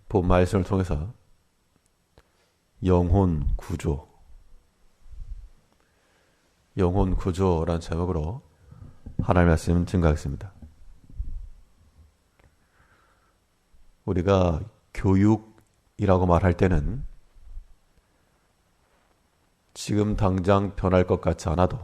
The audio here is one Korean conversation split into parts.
본 말씀을 통해서 영혼 구조라는 제목으로 하나님의 말씀 증거하겠습니다. 우리가 교육이라고 말할 때는 지금 당장 변할 것 같지 않아도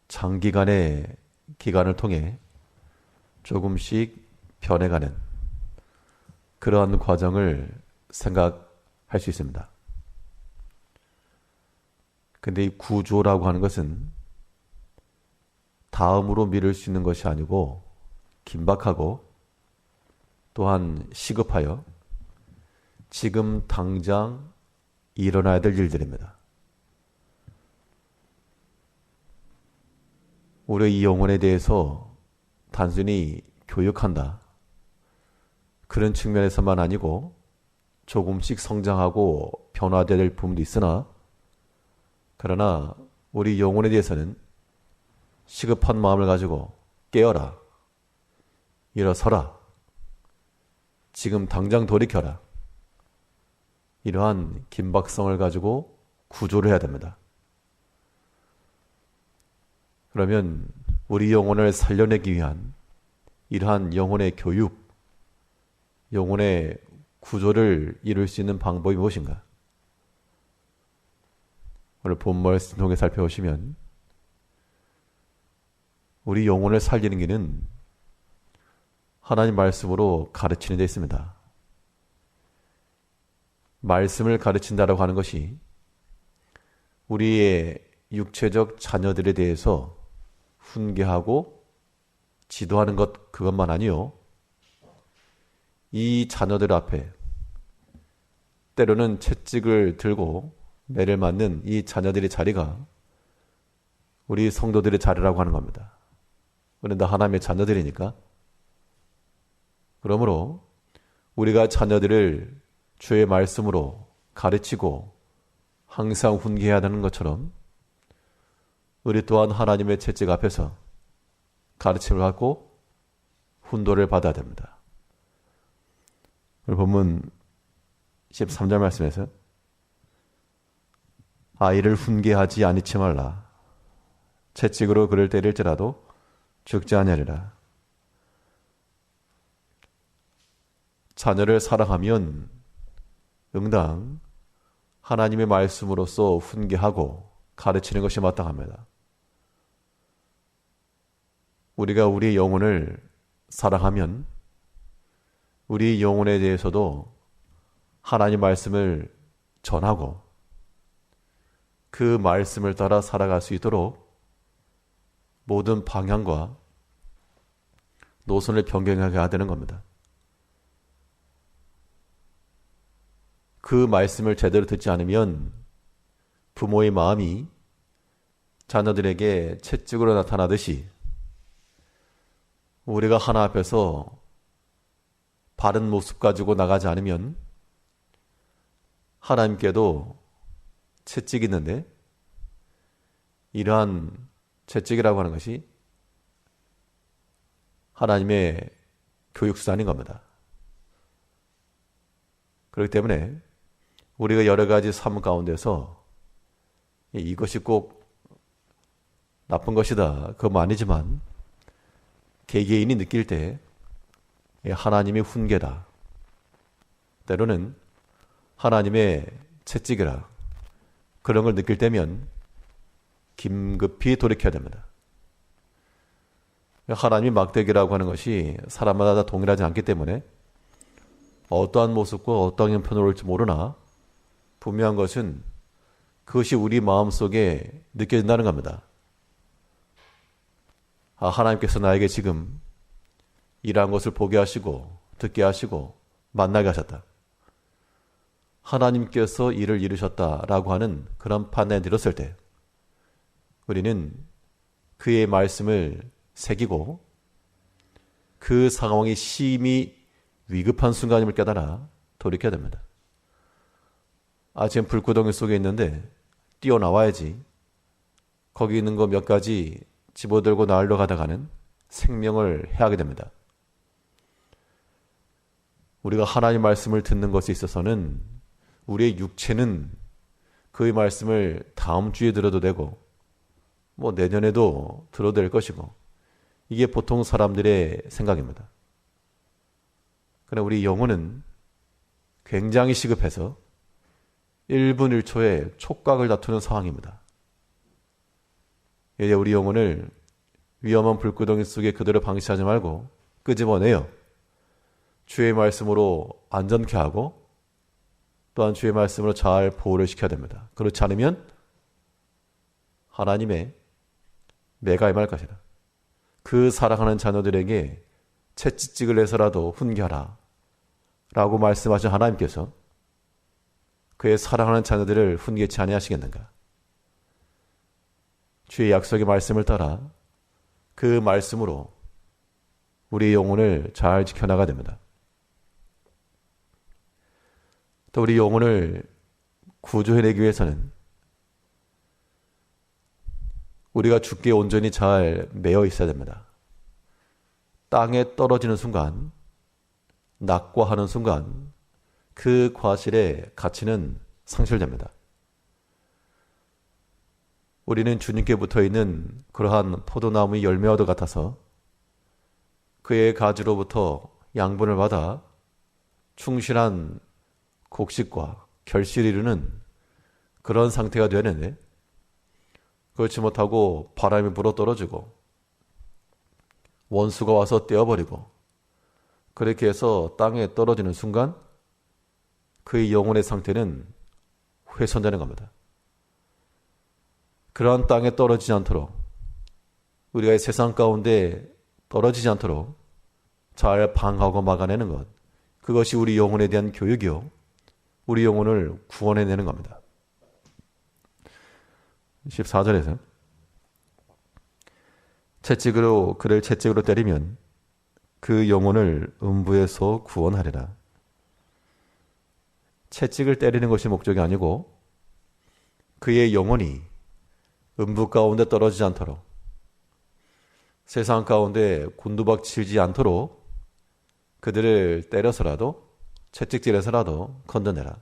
장기간의 기간을 통해 조금씩 변해가는 그러한 과정을 생각할 수 있습니다. 근데 이 구조라고 하는 것은 다음으로 미룰 수 있는 것이 아니고 긴박하고 또한 시급하여 지금 당장 일어나야 될 일들입니다. 우리의 이 영혼에 대해서 단순히 교육한다. 그런 측면에서만 아니고 조금씩 성장하고 변화되어야 될 부분도 있으나 그러나 우리 영혼에 대해서는 시급한 마음을 가지고 깨어라. 일어서라. 지금 당장 돌이켜라. 이러한 긴박성을 가지고 구조를 해야 됩니다. 그러면 우리 영혼을 살려내기 위한 이러한 영혼의 교육, 영혼의 구조를 이룰 수 있는 방법이 무엇인가? 오늘 본 말씀 통해 살펴보시면 우리 영혼을 살리는 길은 하나님 말씀으로 가르치는 데 있습니다. 말씀을 가르친다라고 하는 것이 우리의 육체적 자녀들에 대해서 훈계하고 지도하는 것 그것만 아니요. 이 자녀들 앞에 때로는 채찍을 들고 매를 맞는 이 자녀들의 자리가 우리 성도들의 자리라고 하는 겁니다. 우리는 다 하나님의 자녀들이니까. 그러므로 우리가 자녀들을 주의 말씀으로 가르치고 항상 훈계해야 하는 것처럼 우리 또한 하나님의 채찍 앞에서 가르침을 받고 훈도를 받아야 됩니다. 오늘 본문 13절 말씀에서 아이를 훈계하지 아니치 말라. 채찍으로 그를 때릴지라도 죽지 아니하리라. 자녀를 사랑하면 응당 하나님의 말씀으로써 훈계하고 가르치는 것이 마땅합니다. 우리가 우리 영혼을 사랑하면 우리 영혼에 대해서도 하나님 말씀을 전하고 그 말씀을 따라 살아갈 수 있도록 모든 방향과 노선을 변경하게 해야 되는 겁니다. 그 말씀을 제대로 듣지 않으면 부모의 마음이 자녀들에게 채찍으로 나타나듯이 우리가 하나 앞에서 바른 모습 가지고 나가지 않으면 하나님께도 채찍이 있는데 이러한 채찍이라고 하는 것이 하나님의 교육수단인 겁니다. 그렇기 때문에 우리가 여러 가지 삶 가운데서 이것이 꼭 나쁜 것이다 그건 아니지만 개개인이 느낄 때 하나님의 훈계다. 때로는 하나님의 채찍이라 그런 걸 느낄 때면 긴급히 돌이켜야 됩니다. 하나님이 막대기라고 하는 것이 사람마다 다 동일하지 않기 때문에 어떠한 모습과 어떠한 형편으로 올지 모르나 분명한 것은 그것이 우리 마음속에 느껴진다는 겁니다. 하나님께서 나에게 지금 이러한 것을 보게 하시고 듣게 하시고 만나게 하셨다. 하나님께서 이를 이루셨다라고 하는 그런 판단을 들었을 때 우리는 그의 말씀을 새기고 그 상황이 심히 위급한 순간임을 깨달아 돌이켜야 됩니다. 지금 불구덩이 속에 있는데 뛰어나와야지. 거기 있는 거 몇 가지 집어들고 나으려 가다가는 생명을 해하게 됩니다. 우리가 하나님 말씀을 듣는 것에 있어서는 우리의 육체는 그의 말씀을 다음 주에 들어도 되고 내년에도 들어도 될 것이고, 이게 보통 사람들의 생각입니다. 그러나 우리 영혼은 굉장히 시급해서 1분 1초에 촉각을 다투는 상황입니다. 이제 우리 영혼을 위험한 불구덩이 속에 그대로 방치하지 말고 끄집어내요. 주의 말씀으로 안전케 하고 또한 주의 말씀으로 잘 보호를 시켜야 됩니다. 그렇지 않으면 하나님의 매가 임할 것이다. 그 사랑하는 자녀들에게 채찍질을 내서라도 훈계하라 라고 말씀하신 하나님께서 그의 사랑하는 자녀들을 훈계치 아니하시겠는가? 주의 약속의 말씀을 따라 그 말씀으로 우리의 영혼을 잘 지켜나가야 됩니다. 또 우리 영혼을 구조해내기 위해서는 우리가 주께 온전히 잘 매여 있어야 됩니다. 땅에 떨어지는 순간, 낙과하는 순간 그 과실의 가치는 상실됩니다. 우리는 주님께 붙어있는 그러한 포도나무의 열매와도 같아서 그의 가지로부터 양분을 받아 충실한 곡식과 결실을 이루는 그런 상태가 되는데, 그렇지 못하고 바람이 불어 떨어지고 원수가 와서 떼어버리고 그렇게 해서 땅에 떨어지는 순간 그의 영혼의 상태는 훼손되는 겁니다. 그러한 땅에 떨어지지 않도록, 우리가 이 세상 가운데 떨어지지 않도록 잘 방하고 막아내는 것, 그것이 우리 영혼에 대한 교육이요, 우리 영혼을 구원해내는 겁니다. 14절에서 그를 채찍으로 때리면 그 영혼을 음부에서 구원하리라. 채찍을 때리는 것이 목적이 아니고 그의 영혼이 음부 가운데 떨어지지 않도록, 세상 가운데 곤두박질지 않도록 그들을 때려서라도, 채찍질해서라도 건져내라.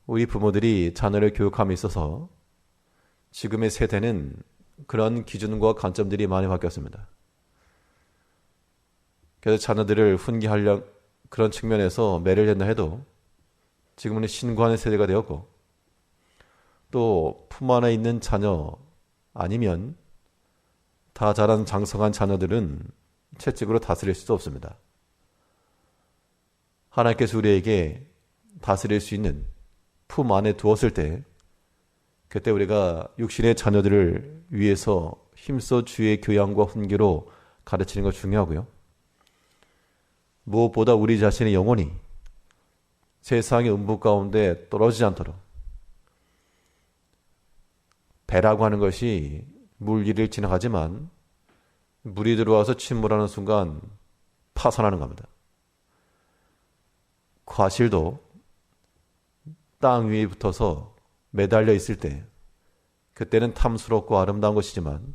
우리 부모들이 자녀를 교육함에 있어서 지금의 세대는 그런 기준과 관점들이 많이 바뀌었습니다. 그래서 자녀들을 훈계하려 그런 측면에서 매를 댄다 해도 지금은 신고하는 세대가 되었고, 또 품 안에 있는 자녀 아니면 다 자란 장성한 자녀들은 채찍으로 다스릴 수도 없습니다. 하나님께서 우리에게 다스릴 수 있는 품 안에 두었을 때, 그때 우리가 육신의 자녀들을 위해서 힘써 주의 교양과 훈계로 가르치는 것 중요하고요. 무엇보다 우리 자신의 영혼이 세상의 음부 가운데 떨어지지 않도록, 배라고 하는 것이 물 위를 지나가지만 물이 들어와서 침몰하는 순간 파산하는 겁니다. 과실도 땅 위에 붙어서 매달려 있을 때 그때는 탐스럽고 아름다운 것이지만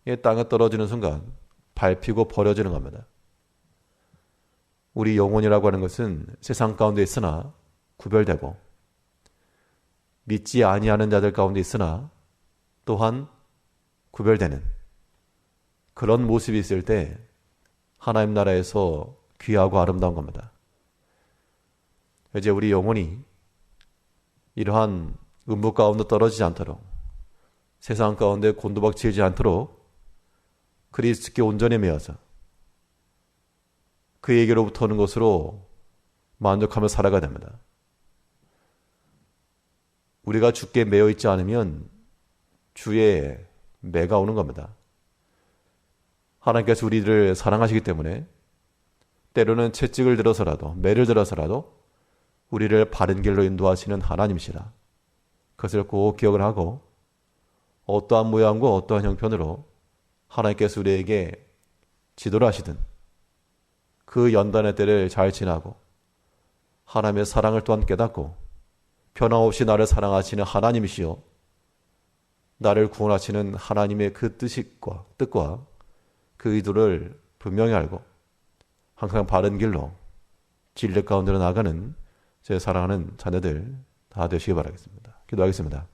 이 땅에 떨어지는 순간 밟히고 버려지는 겁니다. 우리 영혼이라고 하는 것은 세상 가운데 있으나 구별되고 믿지 아니하는 자들 가운데 있으나 또한 구별되는 그런 모습이 있을 때 하나님 나라에서 귀하고 아름다운 겁니다. 이제 우리 영혼이 이러한 음부 가운데 떨어지지 않도록, 세상 가운데 곤두박질지 않도록 그리스도께 온전히 매어서 그에게로부터 오는 것으로 만족하며 살아가야 됩니다. 우리가 주께 매여 있지 않으면 주의 매가 오는 겁니다. 하나님께서 우리를 사랑하시기 때문에 때로는 채찍을 들어서라도, 매를 들어서라도 우리를 바른 길로 인도하시는 하나님이시라. 그것을 꼭 기억을 하고 어떠한 모양과 어떠한 형편으로 하나님께서 우리에게 지도를 하시든 그 연단의 때를 잘 지나고 하나님의 사랑을 또한 깨닫고 변함없이 나를 사랑하시는 하나님이시요 나를 구원하시는 하나님의 그 뜻과 그 의도를 분명히 알고 항상 바른 길로 진리 가운데로 나가는 제 사랑하는 자녀들 다 되시기 바라겠습니다. 기도하겠습니다.